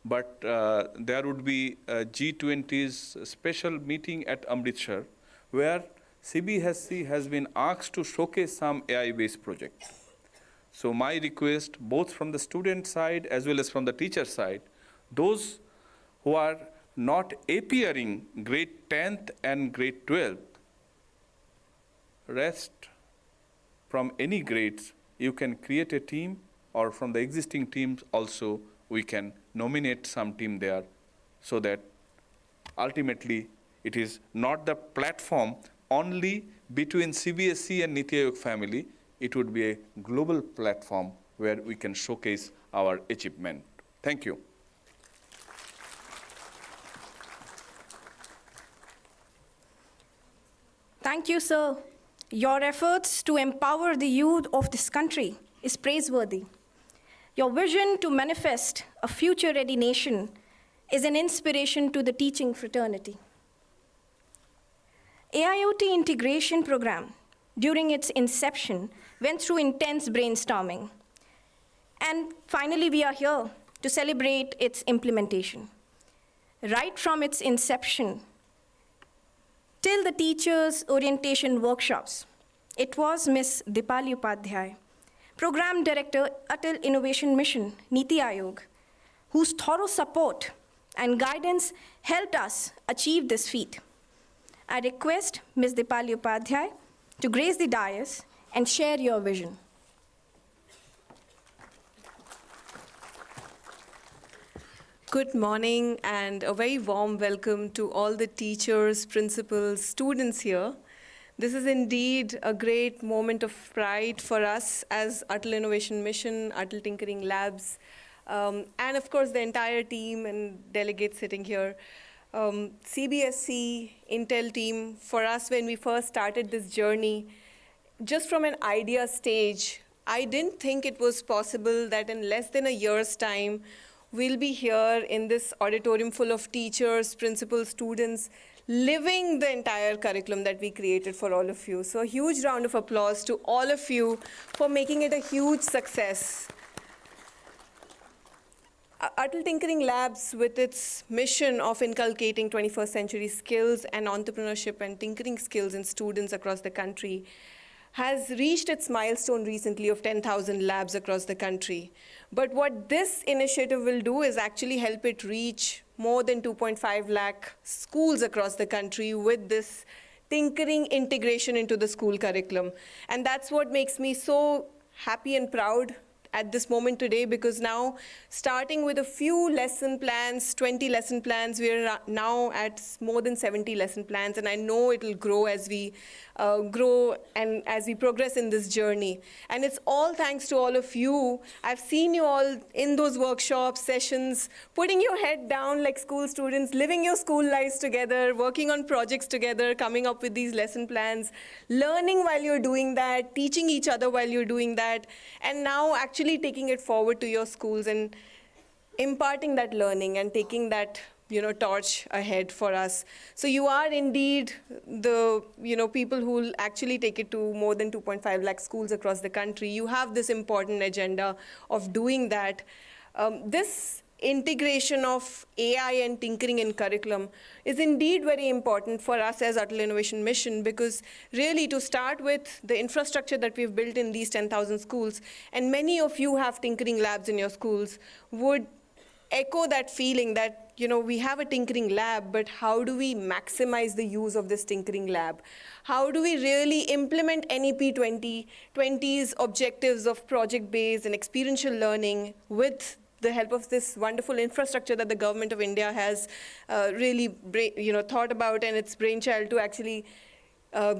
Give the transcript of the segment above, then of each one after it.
but there would be a G20's special meeting at Amritsar, where CBSE has been asked to showcase some AI-based project. So my request, both from the student side as well as from the teacher side, those who are not appearing grade 10th and grade 12th, rest from any grades, you can create a team, or from the existing teams also, we can nominate some team there, so that ultimately it is not the platform only between CBSE and Niti Aayog family, it would be a global platform where we can showcase our achievement. Thank you. Thank you, sir. Your efforts to empower the youth of this country is praiseworthy. Your vision to manifest a future-ready nation is an inspiration to the teaching fraternity. AIoT integration program, during its inception, went through intense brainstorming. And finally, we are here to celebrate its implementation. Right from its inception till the teachers' orientation workshops, it was Ms. Dipali Upadhyay, Program Director, Atal Innovation Mission, Niti Aayog, whose thorough support and guidance helped us achieve this feat. I request Ms. Dipali Upadhyay to grace the dais and share your vision. Good morning and a very warm welcome to all the teachers, principals, students here. This is indeed a great moment of pride for us as Atal Innovation Mission, Atal Tinkering Labs, and of course the entire team and delegates sitting here. CBSE, Intel team, for us when we first started this journey, just from an idea stage, I didn't think it was possible that in less than a year's time, we'll be here in this auditorium full of teachers, principals, students, living the entire curriculum that we created for all of you. So a huge round of applause to all of you for making it a huge success. Atal Tinkering Labs, with its mission of inculcating 21st century skills and entrepreneurship and tinkering skills in students across the country, has reached its milestone recently of 10,000 labs across the country. But what this initiative will do is actually help it reach more than 2.5 lakh schools across the country with this tinkering integration into the school curriculum. And that's what makes me so happy and proud at this moment today, because now, starting with a few lesson plans, 20 lesson plans, we are now at more than 70 lesson plans, and I know it will grow as we grow and as we progress in this journey. And it's all thanks to all of you. I've seen you all in those workshops, sessions, putting your head down like school students, living your school lives together, working on projects together, coming up with these lesson plans, learning while you're doing that, teaching each other while you're doing that, and now actually taking it forward to your schools and imparting that learning and taking that torch ahead for us. So you are indeed the people who will actually take it to more than 2.5 lakh schools across the country. You have this important agenda of doing that. This integration of AI and tinkering in curriculum is indeed very important for us as Atal Innovation Mission, because really to start with the infrastructure that we've built in these 10,000 schools, and many of you have tinkering labs in your schools, would echo that feeling that we have a tinkering lab, but how do we maximize the use of this tinkering lab? How do we really implement NEP 2020's objectives of project-based and experiential learning with the help of this wonderful infrastructure that the government of India has really thought about, and its brainchild to actually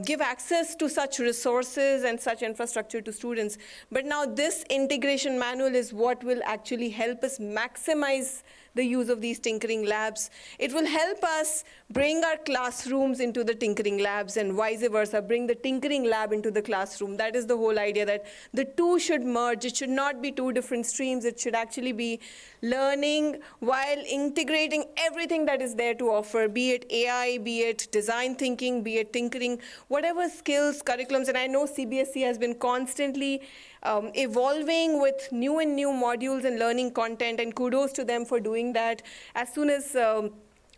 give access to such resources and such infrastructure to students. But now this integration manual is what will actually help us maximize the use of these tinkering labs. It will help us bring our classrooms into the tinkering labs and vice versa, bring the tinkering lab into the classroom. That is the whole idea, that the two should merge. It should not be two different streams. It should actually be learning while integrating everything that is there to offer, be it AI, be it design thinking, be it tinkering, whatever skills, curriculums, and I know CBSE has been constantly evolving with new and new modules and learning content, and kudos to them for doing that. As soon as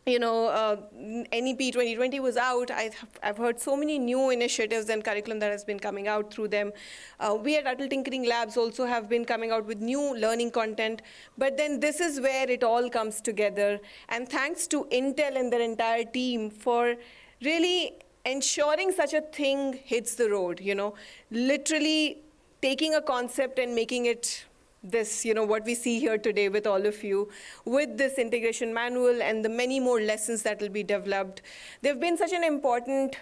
NEP 2020 was out, I've heard so many new initiatives and curriculum that has been coming out through them. We at Atal Tinkering Labs also have been coming out with new learning content, but then this is where it all comes together. And thanks to Intel and their entire team for really ensuring such a thing hits the road, literally taking a concept and making it this, what we see here today with all of you, with this integration manual and the many more lessons that will be developed. They've been such an important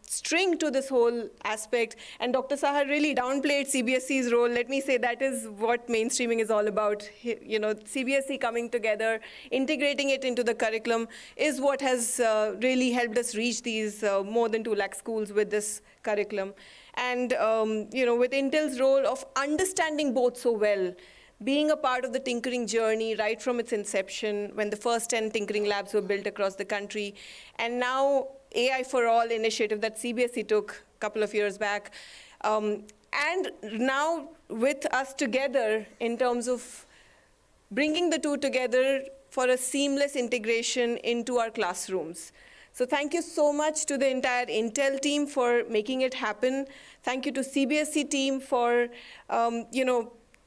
string to this whole aspect, and Dr. Saha really downplayed CBSE's role. Let me say that is what mainstreaming is all about. CBSE coming together, integrating it into the curriculum is what has really helped us reach these more than 2 lakh schools with this curriculum. And with Intel's role of understanding both so well, being a part of the tinkering journey right from its inception, when the first 10 tinkering labs were built across the country, and now AI for All initiative that CBSE took a couple of years back, and now with us together in terms of bringing the two together for a seamless integration into our classrooms. So thank you so much to the entire Intel team for making it happen. Thank you to CBSE team for,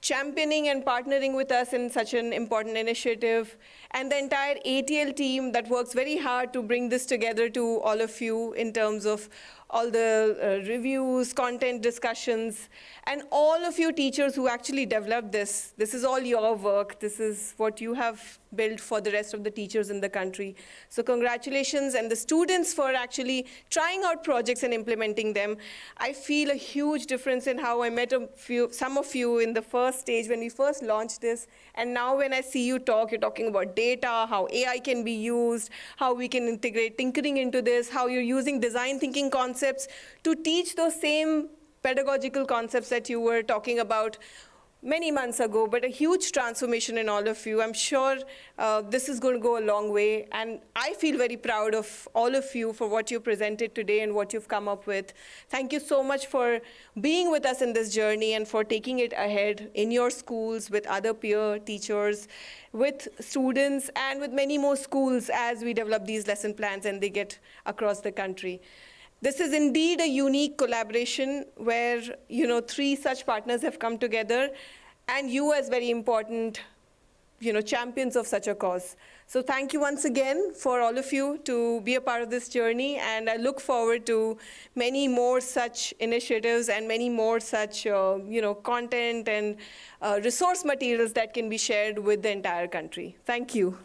championing and partnering with us in such an important initiative, and the entire ATL team that works very hard to bring this together to all of you in terms of all the reviews, content discussions, and all of you teachers who actually developed this. This is all your work. This is what you have built for the rest of the teachers in the country. So congratulations, and the students for actually trying out projects and implementing them. I feel a huge difference in how I met some of you in the first stage when we first launched this, and now when I see you talk, you're talking about data, how AI can be used, how we can integrate tinkering into this, how you're using design thinking concepts to teach those same pedagogical concepts that you were talking about many months ago, but a huge transformation in all of you. I'm sure this is going to go a long way, and I feel very proud of all of you for what you presented today and what you've come up with. Thank you so much for being with us in this journey and for taking it ahead in your schools with other peer teachers, with students, and with many more schools as we develop these lesson plans and they get across the country. This is indeed a unique collaboration where 3 such partners have come together, and you as very important champions of such a cause. So thank you once again for all of you to be a part of this journey, and I look forward to many more such initiatives and many more such content and resource materials that can be shared with the entire country. Thank you.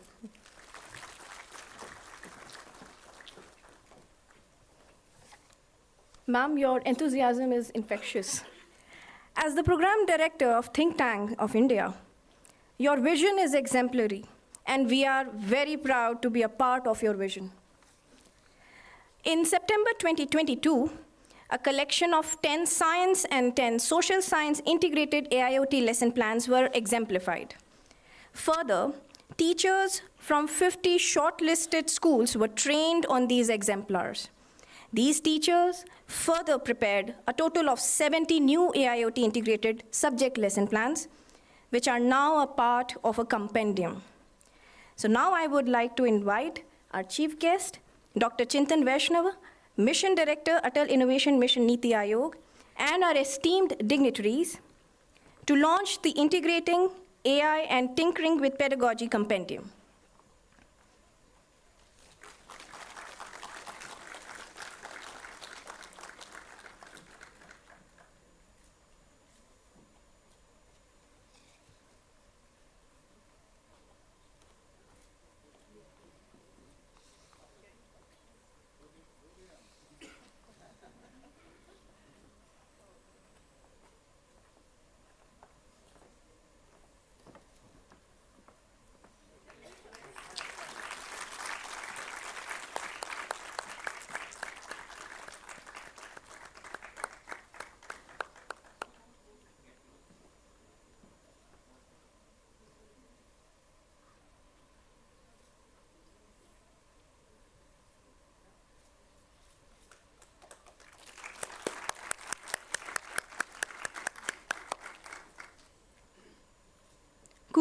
Ma'am, your enthusiasm is infectious. As the program director of Think Tank of India, your vision is exemplary, and we are very proud to be a part of your vision. In September 2022, a collection of 10 science and 10 social science integrated AIoT lesson plans were exemplified. Further, teachers from 50 shortlisted schools were trained on these exemplars. These teachers further prepared a total of 70 new AIoT integrated subject lesson plans, which are now a part of a compendium. So now I would like to invite our chief guest, Dr. Chintan Vaishnava, Mission Director, Atal Innovation Mission Niti Aayog, and our esteemed dignitaries to launch the Integrating AI and Tinkering with Pedagogy compendium.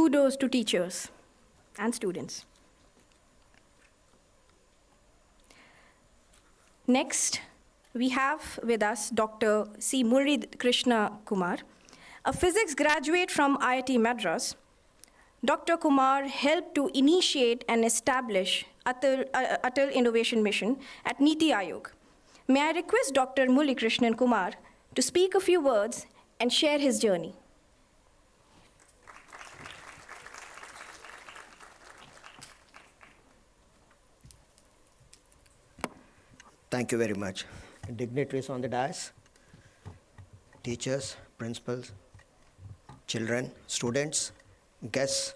kudos to teachers and students. Next, we have with us Dr. C. Murli Krishna Kumar, a physics graduate from IIT Madras. Dr. Kumar helped to initiate and establish Atal Innovation Mission at Niti Aayog. May I request Dr. Murli Krishnan Kumar to speak a few words and share his journey. Thank you very much. Dignitaries on the dais, teachers, principals, children, students, guests.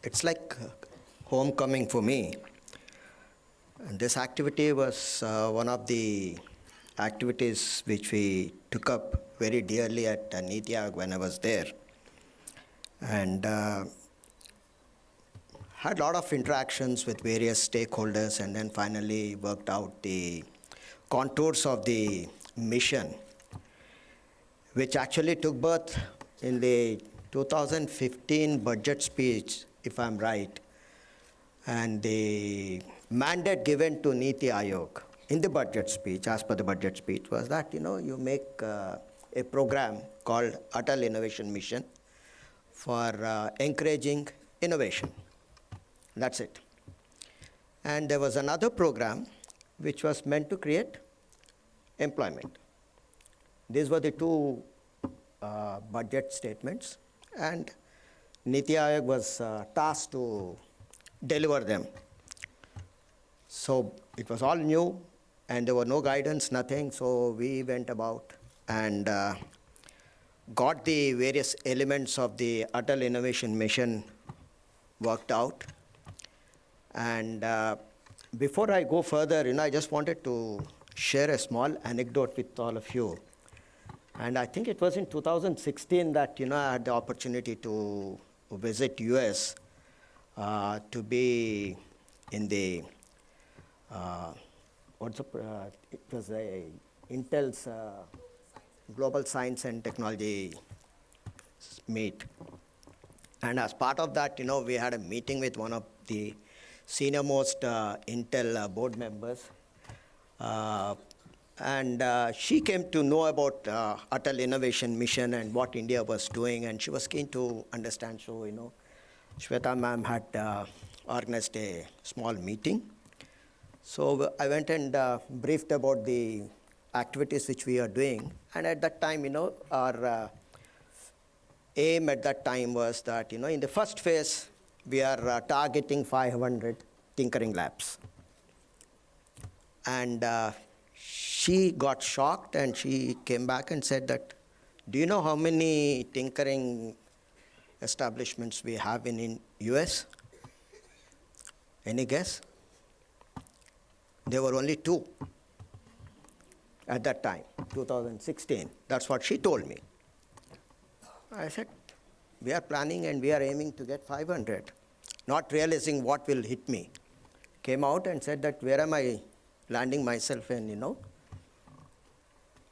It's like homecoming for me. And this activity was one of the activities which we took up very dearly at Niti Aayog when I was there. And had a lot of interactions with various stakeholders, and then finally worked out the contours of the mission, which actually took birth in the 2015 budget speech, if I'm right. And the mandate given to Niti Aayog in the budget speech, as per the budget speech, was that, you make a program called Atal Innovation Mission for encouraging innovation. That's it. And there was another program which was meant to create employment. These were the two budget statements, and Niti Aayog was tasked to deliver them. So it was all new, and there were no guidance, nothing. So we went about and got the various elements of the Atal Innovation Mission worked out. And before I go further, I just wanted to share a small anecdote with all of you. And I think it was in 2016 that, I had the opportunity to visit US to be in the, it was Intel's Global Science and Technology meet. And as part of that, we had a meeting with one of the senior most Intel board members. And she came to know about Atal Innovation Mission and what India was doing, and she was keen to understand. So, Shweta ma'am had organized a small meeting. So I went and briefed about the activities which we are doing. And at that time, our aim at that time was that, in the first phase, we are targeting 500 tinkering labs. And she got shocked, and she came back and said that, do you know how many tinkering establishments we have in US? Any guess? There were only 2 at that time, 2016. That's what she told me. I said, we are planning and we are aiming to get 500, not realizing what will hit me. Came out and said that, where am I landing myself in,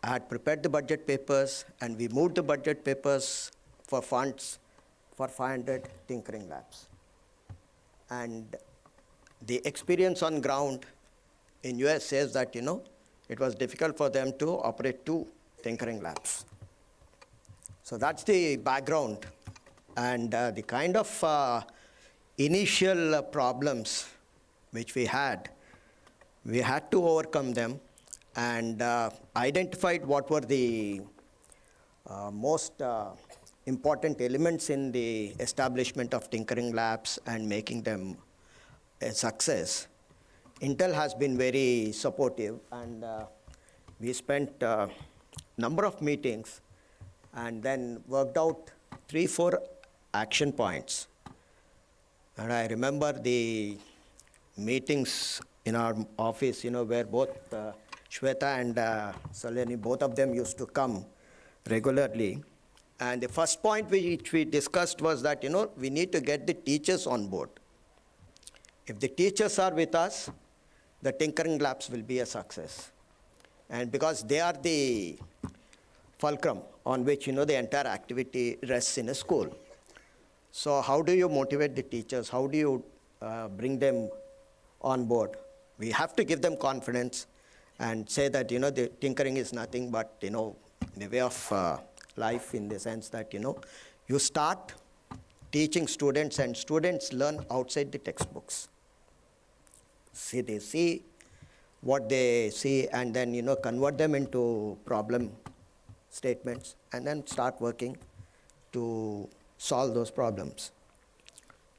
I had prepared the budget papers, and we moved the budget papers for funds for 500 tinkering labs. And the experience on ground in US says that, it was difficult for them to operate 2 tinkering labs. So that's the background. And the kind of initial problems which we had to overcome them, and identified what were the most important elements in the establishment of tinkering labs and making them a success. Intel has been very supportive, and we spent a number of meetings and then worked out 3-4 action points. And I remember the meetings in our office, where both Shweta and Saleni, both of them used to come regularly. And the first point which we discussed was that, we need to get the teachers on board. If the teachers are with us, the tinkering labs will be a success. And because they are the fulcrum on which, the entire activity rests in a school. So how do you motivate the teachers? How do you bring them on board? We have to give them confidence and say that, the tinkering is nothing but, the way of life, in the sense that, you start teaching students, and students learn outside the textbooks. See, they see what they see, and then, convert them into problem statements, and then start working to solve those problems.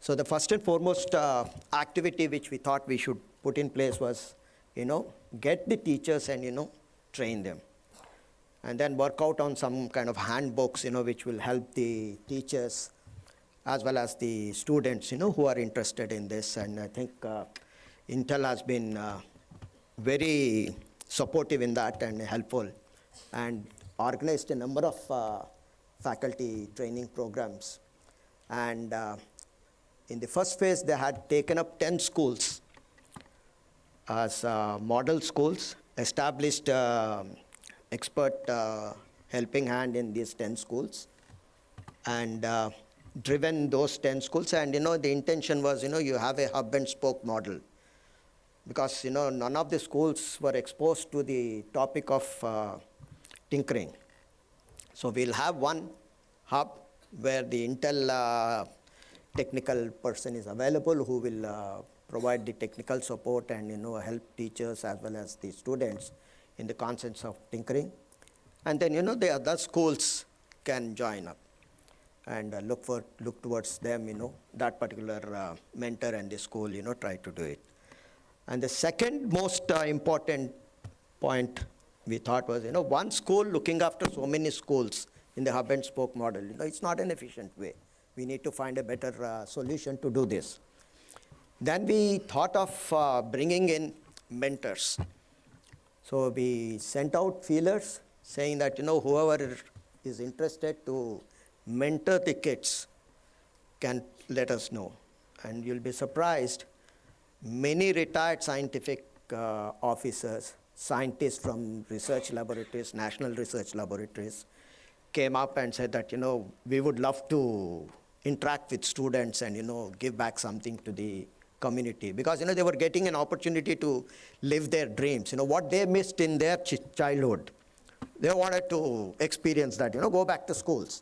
So the first and foremost activity which we thought we should put in place was, get the teachers and, train them. And then work out on some kind of handbooks, which will help the teachers as well as the students, who are interested in this. And I think Intel has been very supportive in that and helpful, and organized a number of faculty training programs. And in the first phase, they had taken up 10 schools as model schools, established expert helping hand in these 10 schools, and driven those 10 schools. And, the intention was, you have a hub and spoke model, because, none of the schools were exposed to the topic of tinkering. So we'll have one hub where the Intel technical person is available, who will provide the technical support and, help teachers as well as the students in the concepts of tinkering. And then, the other schools can join up and look towards them, that particular mentor and the school, try to do it. And the second most important point we thought was, one school looking after so many schools in the hub and spoke model, it's not an efficient way. We need to find a better solution to do this. Then we thought of bringing in mentors. So we sent out feelers saying that, whoever is interested to mentor the kids can let us know. And you'll be surprised, many retired scientific officers, scientists from research laboratories, national research laboratories, came up and said that, we would love to interact with students and, give back something to the community. Because, they were getting an opportunity to live their dreams. What they missed in their childhood, they wanted to experience that, go back to schools.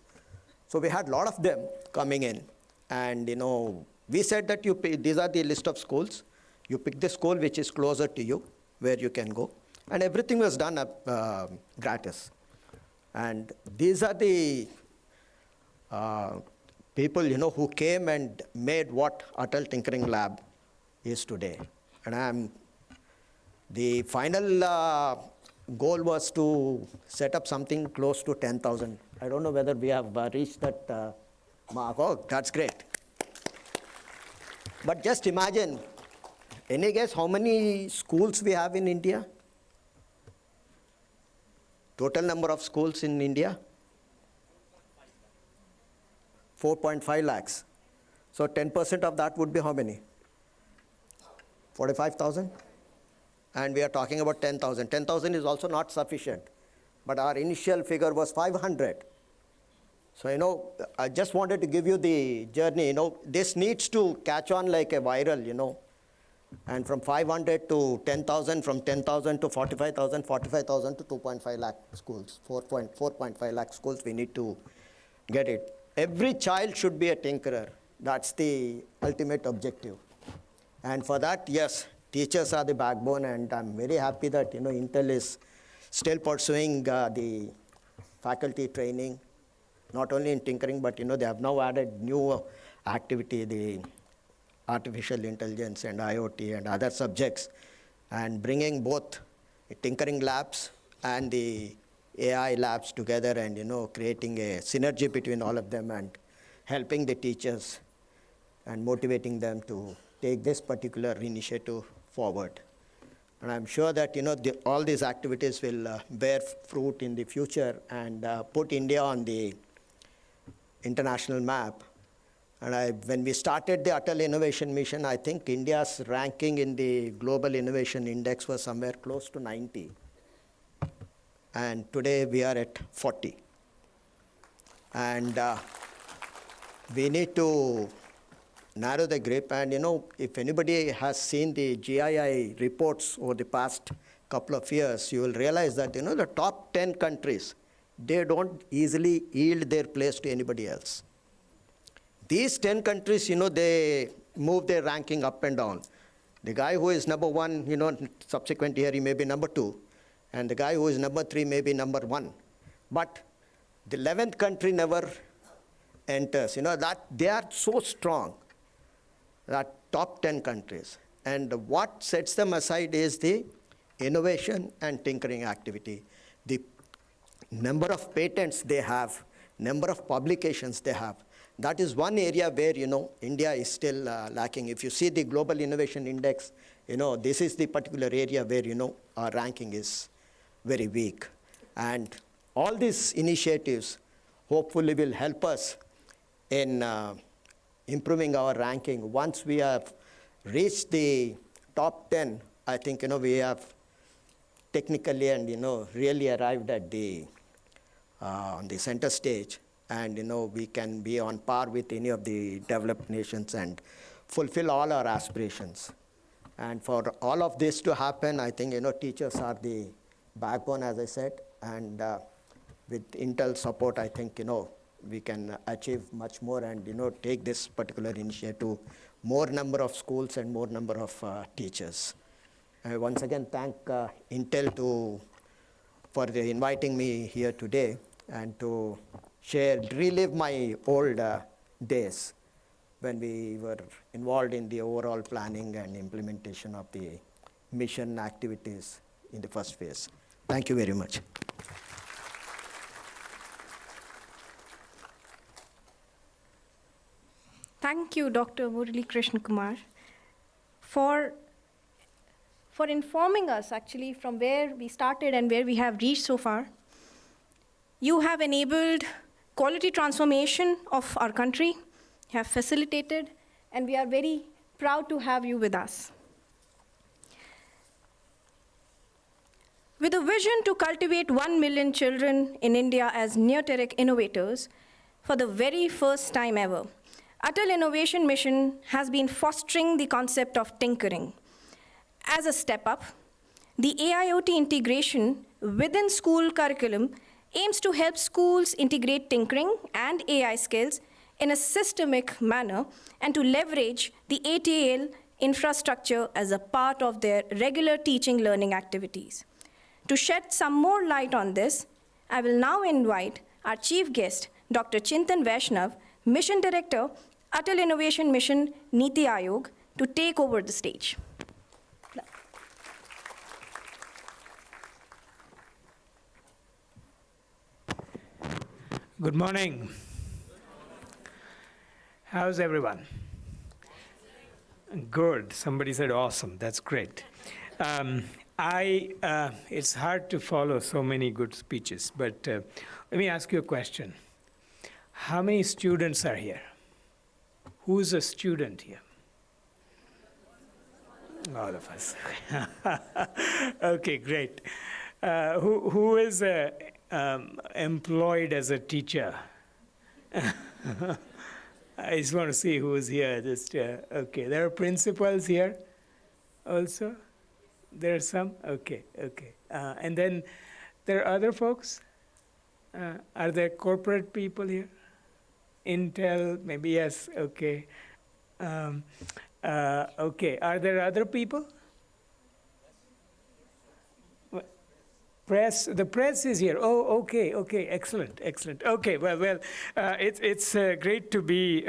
So we had a lot of them coming in. And, we said that these are the list of schools. You pick the school which is closer to you, where you can go. And everything was done gratis. And these are the people, who came and made what Atal Tinkering Lab is today. And the final goal was to set up something close to 10,000. I don't know whether we have reached that mark. Oh, that's great. But just imagine, any guess how many schools we have in India? Total number of schools in India? 4.5 lakhs. So 10% of that would be how many? 45,000? And we are talking about 10,000. 10,000 is also not sufficient. But our initial figure was 500. So, I just wanted to give you the journey. This needs to catch on like a viral, And from 500 to 10,000, from 10,000 to 45,000, 45,000 to 2.5 lakh schools, 4.5 lakh schools, we need to get it. Every child should be a tinkerer. That's the ultimate objective. And for that, yes, teachers are the backbone, and I'm very happy that, Intel is still pursuing the faculty training, not only in tinkering, but, they have now added new activity, the artificial intelligence and IoT and other subjects, and bringing both tinkering labs and the AI labs together and, creating a synergy between all of them and helping the teachers and motivating them to take this particular initiative forward. And I'm sure that, all these activities will bear fruit in the future and put India on the international map. And when we started the Atal Innovation Mission, I think India's ranking in the Global Innovation Index was somewhere close to 90. And today we are at 40. And we need to narrow the grip. And if anybody has seen the GII reports over the past couple of years, you will realize that the top 10 countries, they don't easily yield their place to anybody else. These 10 countries, they move their ranking up and down. The guy who is number 1, subsequent year he may be number 2, and the guy who is number 3 may be number 1. But the 11th country never enters. That they are so strong, that top 10 countries. And what sets them aside is the innovation and tinkering activity. The number of patents they have, number of publications they have. That is one area where, India is still lacking. If you see the Global Innovation Index, this is the particular area where, our ranking is very weak. And all these initiatives hopefully will help us in improving our ranking. Once we have reached the top 10, I think, we have technically and, really arrived at the on the center stage. And, we can be on par with any of the developed nations and fulfill all our aspirations. And for all of this to happen, I think, teachers are the backbone, as I said. And with Intel support, I think, we can achieve much more and, take this particular initiative to more number of schools and more number of teachers. I once again thank Intel for inviting me here today and to relive my old days when we were involved in the overall planning and implementation of the mission activities in the first phase. Thank you very much. Thank you, Dr. Murli Krishna Kumar, for informing us actually from where we started and where we have reached so far. You have enabled quality transformation of our country, have facilitated, and we are very proud to have you with us. With a vision to cultivate 1 million children in India as neoteric innovators, for the very first time ever, Atal Innovation Mission has been fostering the concept of tinkering. As a step up, the AIoT integration within school curriculum aims to help schools integrate tinkering and AI skills in a systemic manner and to leverage the ATL infrastructure as a part of their regular teaching learning activities. To shed some more light on this, I will now invite our chief guest, Dr. Chintan Vaishnav, Mission Director, Atal Innovation Mission, Niti Aayog, to take over the stage. Good morning. How's everyone? Good. Somebody said awesome. That's great. It's hard to follow so many good speeches, but let me ask you a question. How many students are here? Who's a student here? All of us. Okay, great. Who is employed as a teacher? I just want to see who's here. Okay, there are principals here also? There are some? Okay. And then there are other folks? Are there corporate people here? Intel, maybe yes, okay. Okay, are there other people? Press, the press is here. Oh, okay, excellent. Okay, well, it's great to be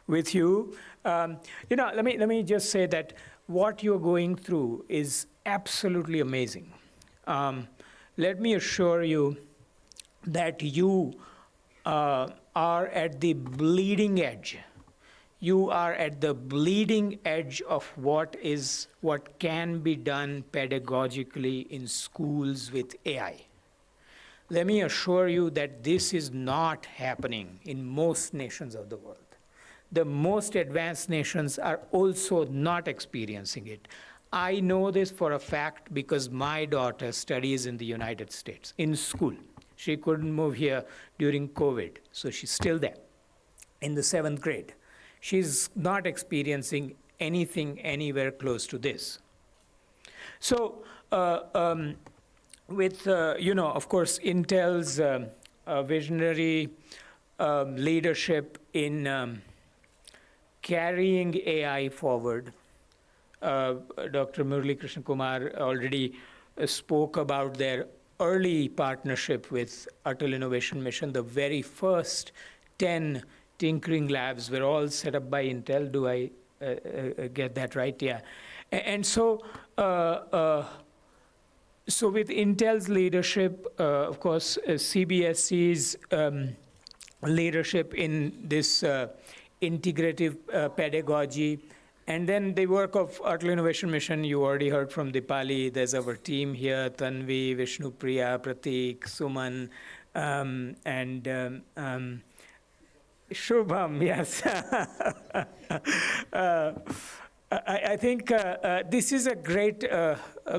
with you. Let me just say that what you're going through is absolutely amazing. Let me assure you that you are at the bleeding edge. You are at the bleeding edge of what can be done pedagogically in schools with AI. Let me assure you that this is not happening in most nations of the world. The most advanced nations are also not experiencing it. I know this for a fact because my daughter studies in the United States, in school. She couldn't move here during COVID, so she's still there in the 7th grade. She's not experiencing anything anywhere close to this. So with, of course, Intel's visionary leadership in carrying AI forward, Dr. Murli Krishna Kumar already spoke about their early partnership with Atal Innovation Mission. The very first 10 tinkering labs were all set up by Intel. Do I get that right? Yeah. And so, so with Intel's leadership, of course, CBSC's leadership in this integrative pedagogy, and then the work of Atal Innovation Mission, you already heard from Dipali. There's our team here, Tanvi, Vishnupriya, Pratik, Suman, and Shubham, yes. I think this is a great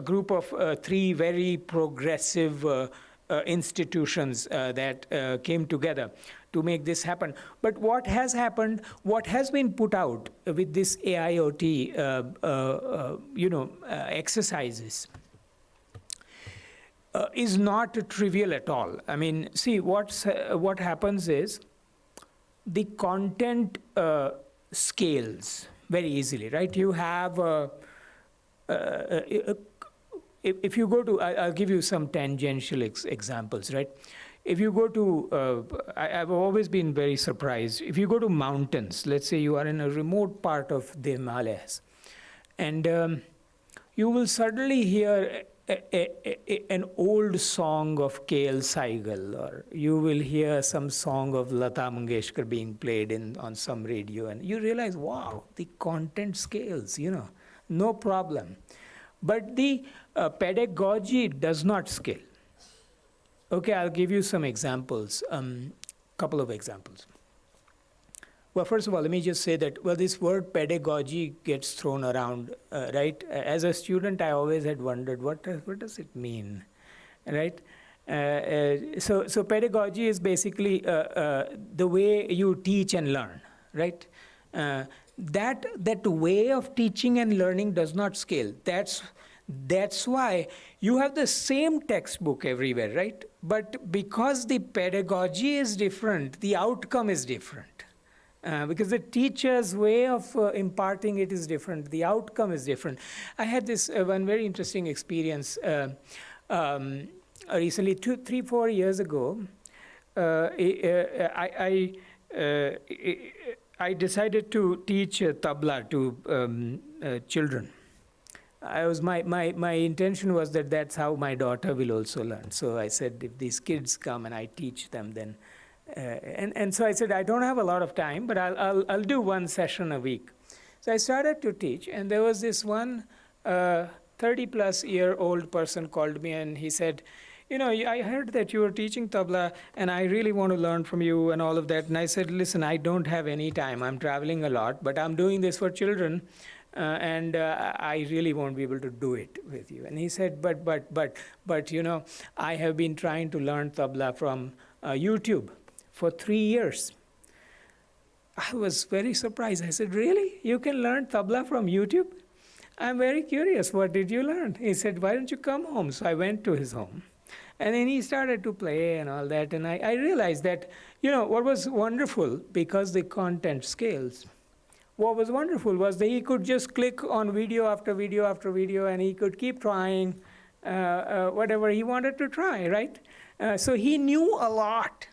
group of 3 very progressive institutions that came together to make this happen. But what has happened, what has been put out with this AIoT, exercises is not trivial at all. I mean, see, what happens is the content scales very easily, right? You have, if you go to, I'll give you some tangential examples, right? If you go to, I've always been very surprised. If you go to mountains, let's say you are in a remote part of the Himalayas, and you will suddenly hear an old song of K.L. Saigal, or you will hear some song of Lata Mangeshkar being played on some radio, and you realize, wow, the content scales, no problem. But the pedagogy does not scale. Okay, I'll give you some examples, couple of examples. Well, first of all, let me just say that, well, this word pedagogy gets thrown around, right? As a student, I always had wondered, what does it mean, right? So pedagogy is basically the way you teach and learn, right? That way of teaching and learning does not scale. That's why you have the same textbook everywhere, right? But because the pedagogy is different, the outcome is different. Because the teacher's way of imparting it is different, the outcome is different. I had this one very interesting experience recently, 3-4 years ago. I decided to teach tabla to children. My intention was that that's how my daughter will also learn. So I said, if these kids come and I teach them, then and so I said, I don't have a lot of time, but I'll do one session a week. So I started to teach, and there was this one 30-plus-year-old person called me, and he said, I heard that you were teaching tabla, and I really want to learn from you and all of that. And I said, listen, I don't have any time. I'm traveling a lot, but I'm doing this for children, and I really won't be able to do it with you. And he said, but I have been trying to learn tabla from YouTube for 3 years. I was very surprised. I said, really? You can learn tabla from YouTube? I'm very curious. What did you learn? He said, why don't you come home? So I went to his home. And then he started to play and all that. And I realized that, what was wonderful, because the content scales, what was wonderful was that he could just click on video after video after video, and he could keep trying whatever he wanted to try, right? So he knew a lot,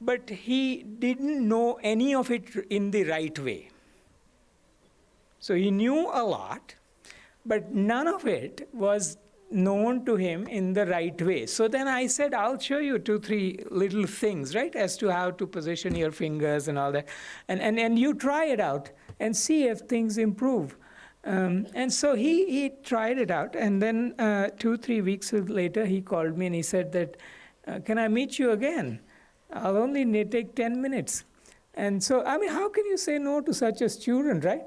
but he didn't know any of it in the right way. So he knew a lot, but none of it was known to him in the right way. So then I said, I'll show you 2-3 little things, right, as to how to position your fingers and all that. And you try it out and see if things improve. And so he tried it out. And then 2-3 weeks later, he called me and he said that, can I meet you again? I'll only take 10 minutes. And so, how can you say no to such a student, right?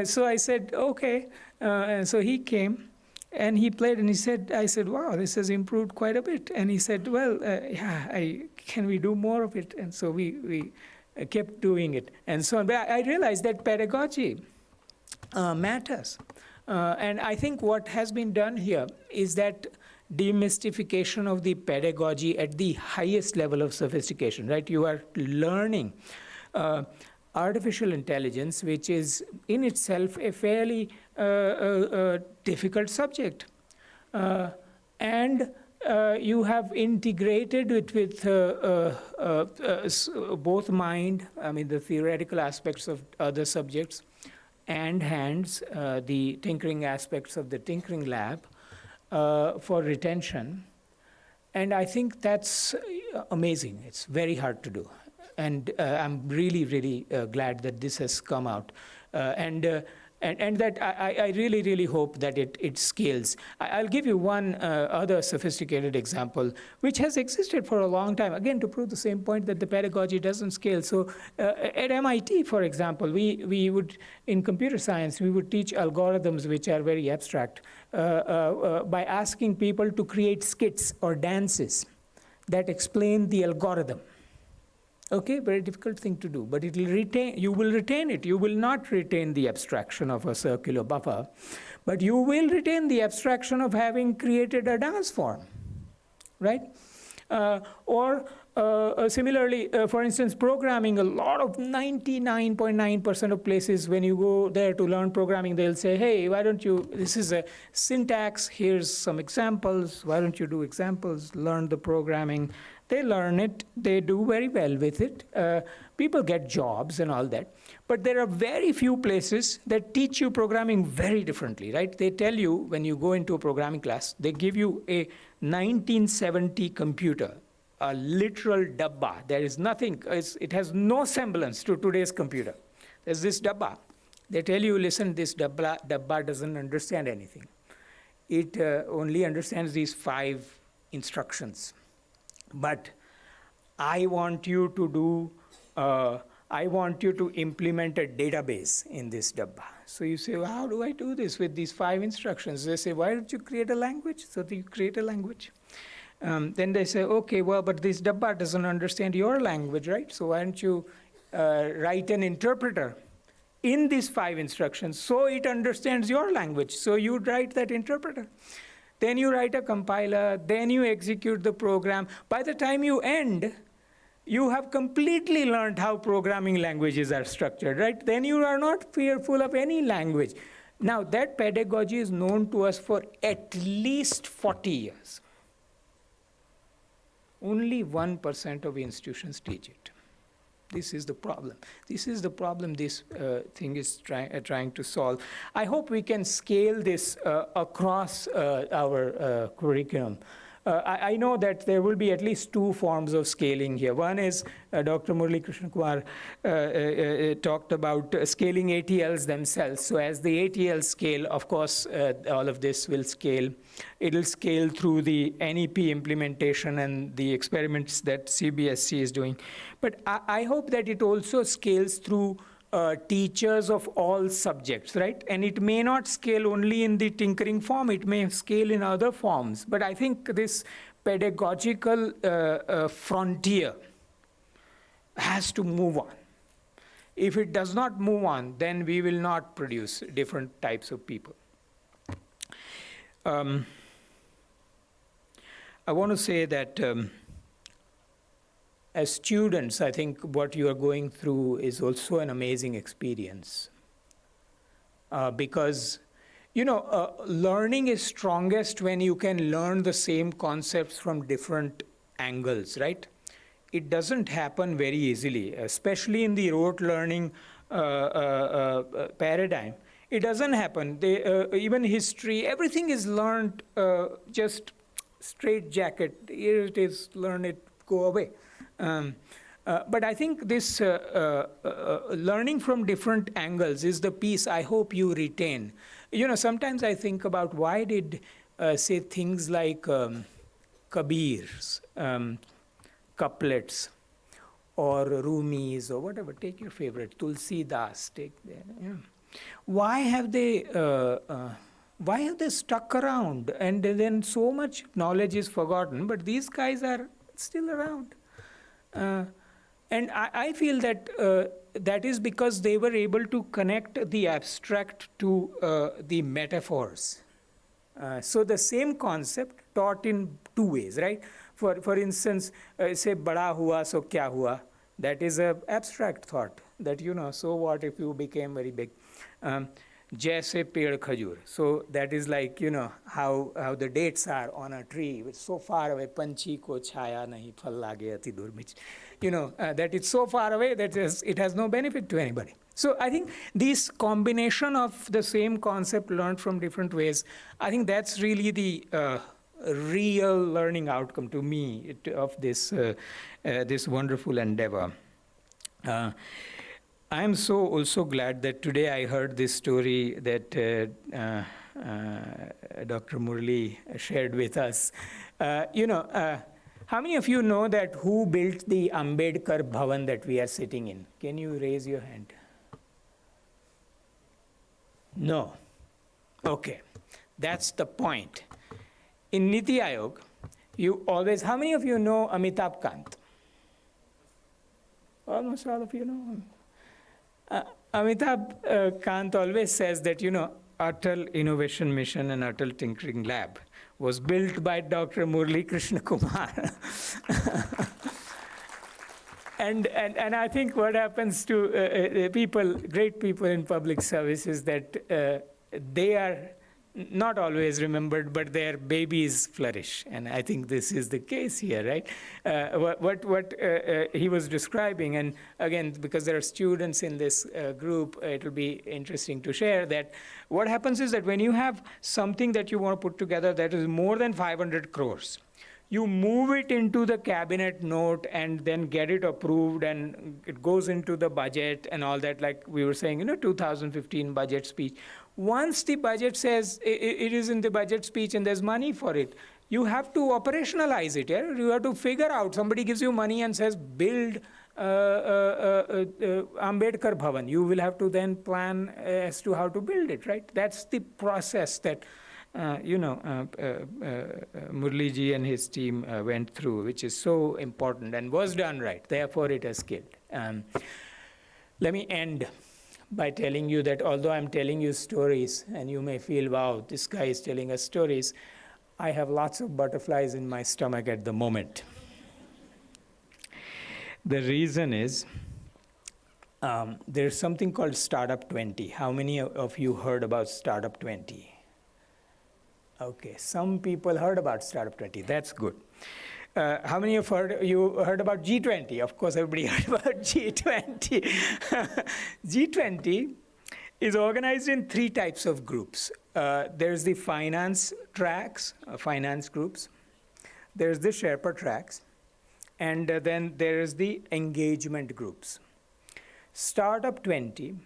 So I said, okay. And so he came. And he played, and he said, I said, wow, this has improved quite a bit. And he said, well, can we do more of it? And so we kept doing it, and so on. But I realized that pedagogy matters. And I think what has been done here is that demystification of the pedagogy at the highest level of sophistication, right? You are learning artificial intelligence, which is in itself a fairly difficult subject. And you have integrated it with both mind, I mean the theoretical aspects of other subjects, and hands, the tinkering aspects of the tinkering lab for retention. And I think that's amazing. It's very hard to do. And I'm really, really glad that this has come out. And that I really, really hope that it scales. I'll give you one other sophisticated example, which has existed for a long time, again, to prove the same point that the pedagogy doesn't scale. So at MIT, for example, we would, in computer science, we would teach algorithms which are very abstract by asking people to create skits or dances that explain the algorithm. Okay, very difficult thing to do, but it will retain, you will retain it. You will not retain the abstraction of a circular buffer, but you will retain the abstraction of having created a dance form, right? Similarly, for instance, programming, a lot of 99.9% of places when you go there to learn programming, they'll say, hey, why don't you, this is a syntax, here's some examples, why don't you do examples, learn the programming. They learn it, they do very well with it. People get jobs and all that. But there are very few places that teach you programming very differently, right? They tell you, when you go into a programming class, they give you a 1970 computer, a literal dabba. There is nothing, it has no semblance to today's computer. There's this dabba. They tell you, listen, this dabba doesn't understand anything. It only understands these 5 instructions. But I want you to do, I want you to implement a database in this dabba. So you say, well, how do I do this with these 5 instructions? They say, why don't you create a language? So you create a language. Then they say, okay, well, but this dabba doesn't understand your language, right? So why don't you write an interpreter in these 5 instructions so it understands your language? So you write that interpreter. Then you write a compiler, then you execute the program. By the time you end, you have completely learned how programming languages are structured, right? Then you are not fearful of any language. Now, that pedagogy is known to us for at least 40 years. Only 1% of institutions teach it. This is the problem. This is the problem this thing is trying to solve. I hope we can scale this across our curriculum. I know that there will be at least 2 forms of scaling here. One is Dr. Murli Krishna Kumar talked about scaling ATLs themselves. So as the ATLs scale, of course, all of this will scale. It'll scale through the NEP implementation and the experiments that CBSC is doing. But I hope that it also scales through teachers of all subjects, right? And it may not scale only in the tinkering form, it may scale in other forms. But I think this pedagogical frontier has to move on. If it does not move on, then we will not produce different types of people. I want to say that as students, I think what you are going through is also an amazing experience. Because, you know, learning is strongest when you can learn the same concepts from different angles, right? It doesn't happen very easily, especially in the rote learning paradigm. It doesn't happen. Even history, everything is learned just straight jacket. Here it is, learn it, go away. But I think this learning from different angles is the piece I hope you retain. You know, sometimes I think about why did, say, things like Kabir's couplets or Rumi's or whatever, take your favorite, Tulsi Das, take there. Yeah. Why have they why have they stuck around? And then so much knowledge is forgotten, but these guys are still around. And I feel that that is because they were able to connect the abstract to the metaphors. So the same concept taught in two ways, right? For instance, say, bada hua, so kya hua? That is an abstract thought that, so what if you became very big? Jaise ped khajur. So that is like, how the dates are on a tree. It's so far away. Panchi ko chhaya nahi phal lage ati dur mich. That it's so far away that it has no benefit to anybody. So I think this combination of the same concept learned from different ways, I think that's really the real learning outcome to me of this wonderful endeavor. I am so also glad that today I heard this story that Dr. Murli shared with us. How many of you know that who built the Ambedkar Bhavan that we are sitting in? Can you raise your hand? No. Okay. That's the point. In Niti Aayog, you always, how many of you know Amitabh Kant? Almost all of you know him. Amitabh Kant always says that, Atal Innovation Mission and Atal Tinkering Lab was built by Dr. Murli Krishna Kumar. And I think what happens to great people in public service is that they are not always remembered, but their babies flourish. And I think this is the case here, right? What he was describing, and again, because there are students in this group, it will be interesting to share that what happens is that when you have something that you want to put together that is more than 500 crores, you move it into the cabinet note and then get it approved, and it goes into the budget and all that, like we were saying, 2015 budget speech. Once the budget says it is in the budget speech and there's money for it, you have to operationalize it. Yeah? You have to figure out, somebody gives you money and says, build Ambedkar Bhavan. You will have to then plan as to how to build it, right? That's the process that Murli ji and his team went through, which is so important and was done right. Therefore, it has scaled. Let me end by telling you that although I'm telling you stories, and you may feel, wow, this guy is telling us stories, I have lots of butterflies in my stomach at the moment. The reason is there's something called Startup 20. How many of you heard about Startup 20? Okay, some people heard about Startup 20. That's good. How many of you heard about G20? Of course, everybody heard about G20. G20 is organized in 3 types of groups. There's the finance tracks, finance groups. There's the Sherpa tracks. And then there's the engagement groups. Startup 20,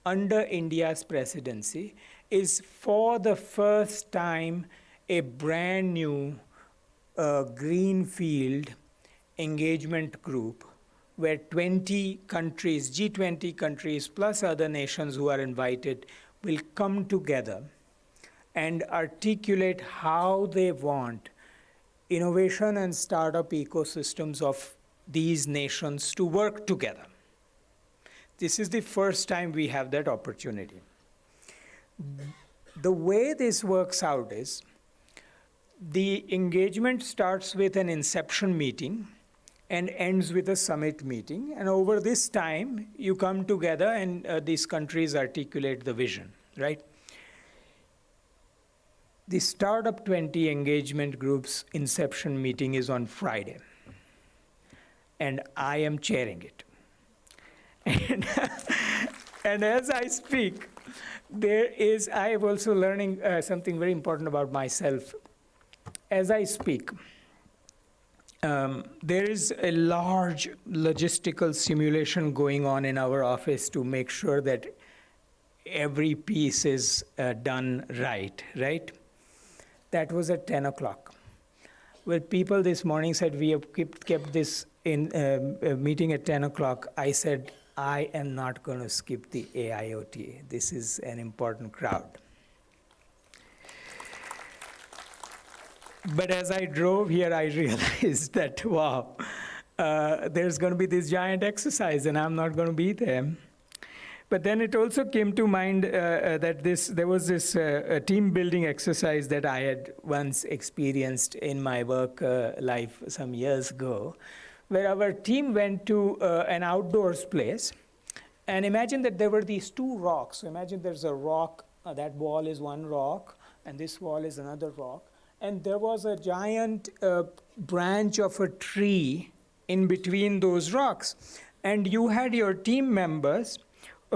under India's presidency, is for the first time a brand new greenfield engagement group where 20 countries, G20 countries, plus other nations who are invited, will come together and articulate how they want innovation and startup ecosystems of these nations to work together. This is the first time we have that opportunity. The way this works out is the engagement starts with an inception meeting and ends with a summit meeting. And over this time, you come together and these countries articulate the vision, right? The Startup 20 engagement group's inception meeting is on Friday. And I am chairing it. And as I speak, I am also learning something very important about myself. As I speak, there is a large logistical simulation going on in our office to make sure that every piece is done right? That was at 10 o'clock. Well, people this morning said, we have kept this in meeting at 10 o'clock. I said, I am not going to skip the AIoT. This is an important crowd. But as I drove here, I realized that, wow, there's going to be this giant exercise, and I'm not going to be there. But then it also came to mind that there was this team building exercise that I had once experienced in my work life some years ago, where our team went to an outdoors place. And imagine that there were these two rocks. So imagine there's a rock, that wall is one rock, and this wall is another rock. And there was a giant branch of a tree in between those rocks. And you had your team members.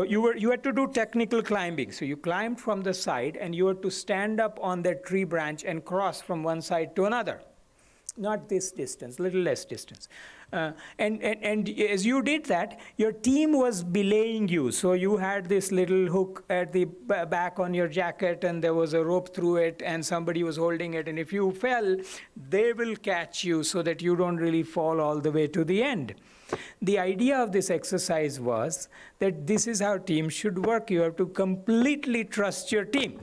You had to do technical climbing. So you climbed from the side, and you had to stand up on that tree branch and cross from one side to another. Not this distance, little less distance. And as you did that, your team was belaying you. So you had this little hook at the back on your jacket, and there was a rope through it, and somebody was holding it. And if you fell, they will catch you so that you don't really fall all the way to the end. The idea of this exercise was that this is how teams should work. You have to completely trust your team.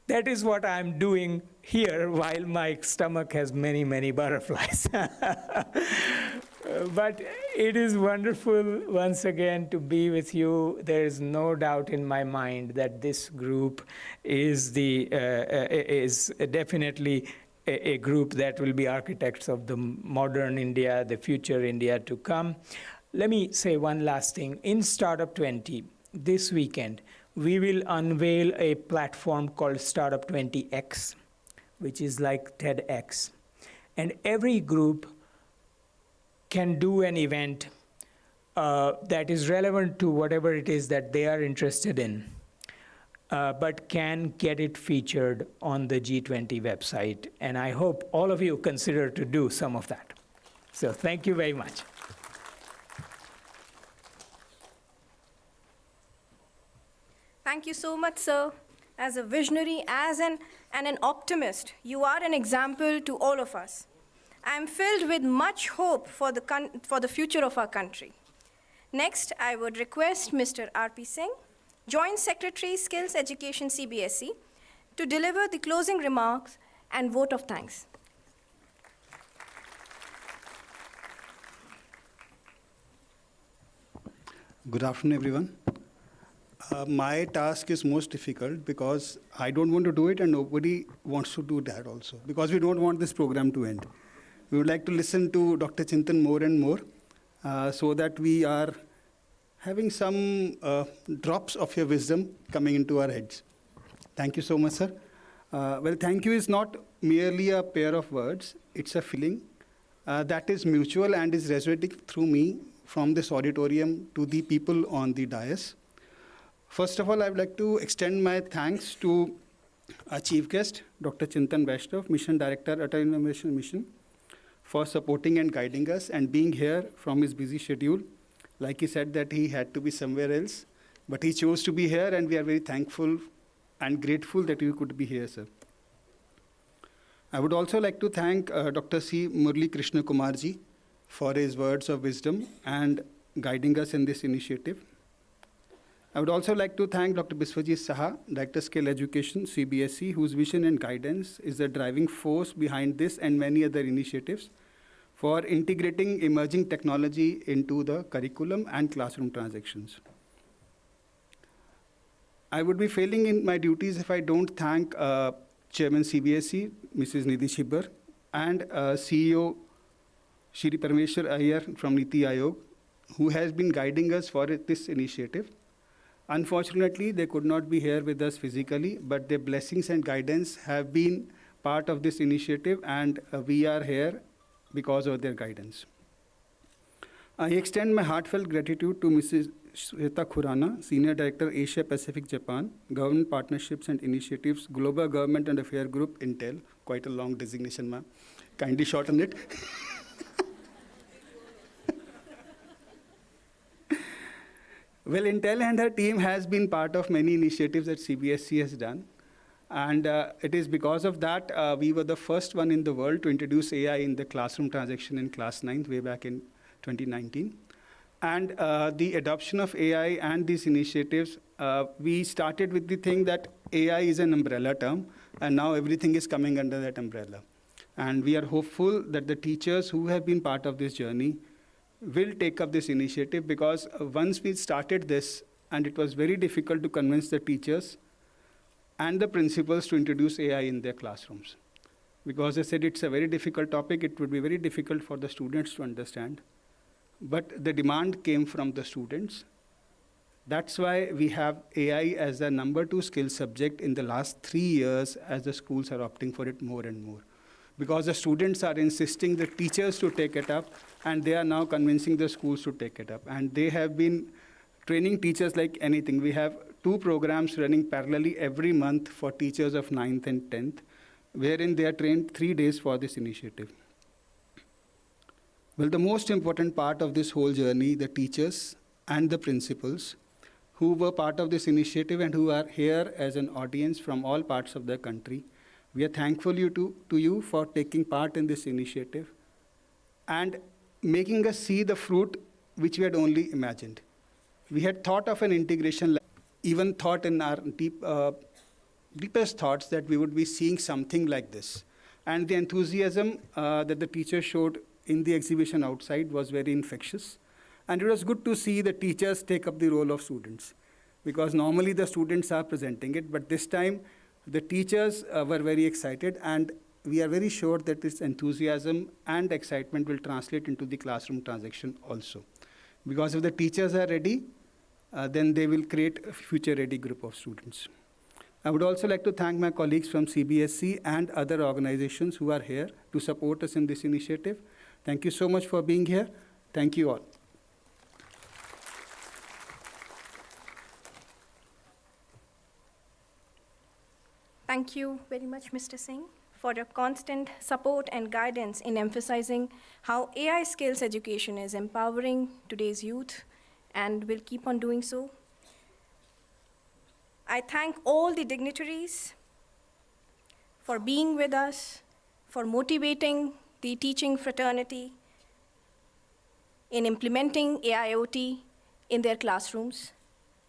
That is what I'm doing here while my stomach has many, many butterflies. But it is wonderful once again to be with you. There is no doubt in my mind that this group is definitely a group that will be architects of the modern India, the future India to come. Let me say one last thing. In Startup 20, this weekend, we will unveil a platform called Startup 20X, which is like TEDx. And every group can do an event that is relevant to whatever it is that they are interested in, but can get it featured on the G20 website. And I hope all of you consider to do some of that. So thank you very much. Thank you so much, sir. As a visionary, and an optimist, you are an example to all of us. I am filled with much hope for the future of our country. Next, I would request Mr. R.P. Singh, Joint Secretary, Skills Education, CBSE, to deliver the closing remarks and vote of thanks. Good afternoon, everyone. My task is most difficult because I don't want to do it and nobody wants to do that also, because we don't want this program to end. We would like to listen to Dr. Chintan more and more so that we are having some drops of your wisdom coming into our heads. Thank you so much, sir. Well, thank you is not merely a pair of words. It's a feeling that is mutual and is resonating through me from this auditorium to the people on the dais. First of all, I would like to extend my thanks to our chief guest, Dr. Chintan Vaishnav, Mission Director, Atal Innovation Mission, for supporting and guiding us and being here from his busy schedule. Like he said that he had to be somewhere else, but he chose to be here, and we are very thankful and grateful that you could be here, sir. I would also like to thank Dr. C. Murli Krishna Kumarji for his words of wisdom and guiding us in this initiative. I would also like to thank Dr. Biswajit Saha, Director Skill Education, CBSE, whose vision and guidance is the driving force behind this and many other initiatives for integrating emerging technology into the curriculum and classroom transactions. I would be failing in my duties if I don't thank Chairman CBSE, Mrs. Nidhi Chhibbar, and CEO Shri Parameshwar Iyer from Niti Aayog, who has been guiding us for this initiative. Unfortunately, they could not be here with us physically, but their blessings and guidance have been part of this initiative, and we are here because of their guidance. I extend my heartfelt gratitude to Mrs. Shweta Khurana, Senior Director, Asia Pacific Japan, Government Partnerships and Initiatives, Global Government and Affair Group, Intel. Quite a long designation, ma'am. Kindly shorten it. Well, Intel and her team has been part of many initiatives that CBSE has done. And it is because of that we were the first one in the world to introduce AI in the classroom transaction in class 9th way back in 2019. And the adoption of AI and these initiatives, we started with the thing that AI is an umbrella term. and now everything is coming under that umbrella. And we are hopeful that the teachers who have been part of this journey will take up this initiative, because once we started this, and it was very difficult to convince the teachers and the principals to introduce AI in their classrooms. Because I said it's a very difficult topic, it would be very difficult for the students to understand. But the demand came from the students. That's why we have AI as the number 2 skill subject in the last 3 years, as the schools are opting for it more and more. Because the students are insisting the teachers to take it up, and they are now convincing the schools to take it up. And they have been training teachers like anything. We have 2 programs running parallelly every month for teachers of 9th and 10th, wherein they are trained 3 days for this initiative. Well, the most important part of this whole journey, the teachers and the principals who were part of this initiative and who are here as an audience from all parts of the country, we are thankful to you for taking part in this initiative and making us see the fruit which we had only imagined. We had thought of an integration lab, even thought in our deepest thoughts that we would be seeing something like this. And the enthusiasm that the teachers showed in the exhibition outside was very infectious. And it was good to see the teachers take up the role of students, because normally the students are presenting it, but this time the teachers were very excited, and we are very sure that this enthusiasm and excitement will translate into the classroom transaction also. Because if the teachers are ready, then they will create a future-ready group of students. I would also like to thank my colleagues from CBSE and other organizations who are here to support us in this initiative. Thank you so much for being here. Thank you all. Thank you very much, Mr. Singh, for your constant support and guidance in emphasizing how AI skills education is empowering today's youth and will keep on doing so. I thank all the dignitaries for being with us, for motivating the teaching fraternity in implementing AIoT in their classrooms.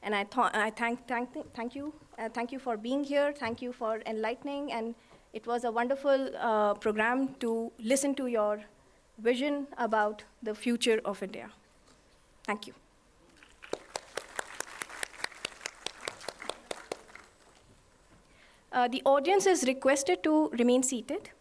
And I thank you. Thank you for being here. Thank you for enlightening. And it was a wonderful program to listen to your vision about the future of India. Thank you. The audience is requested to remain seated.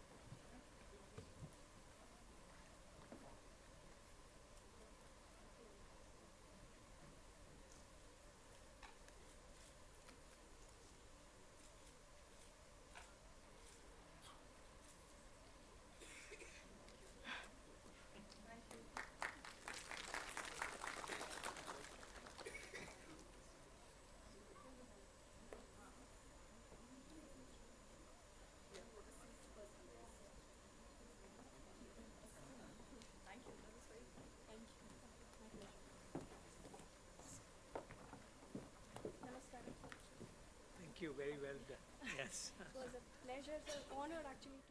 Thank you, very well done. Yes. It was a pleasure, it's an honor actually.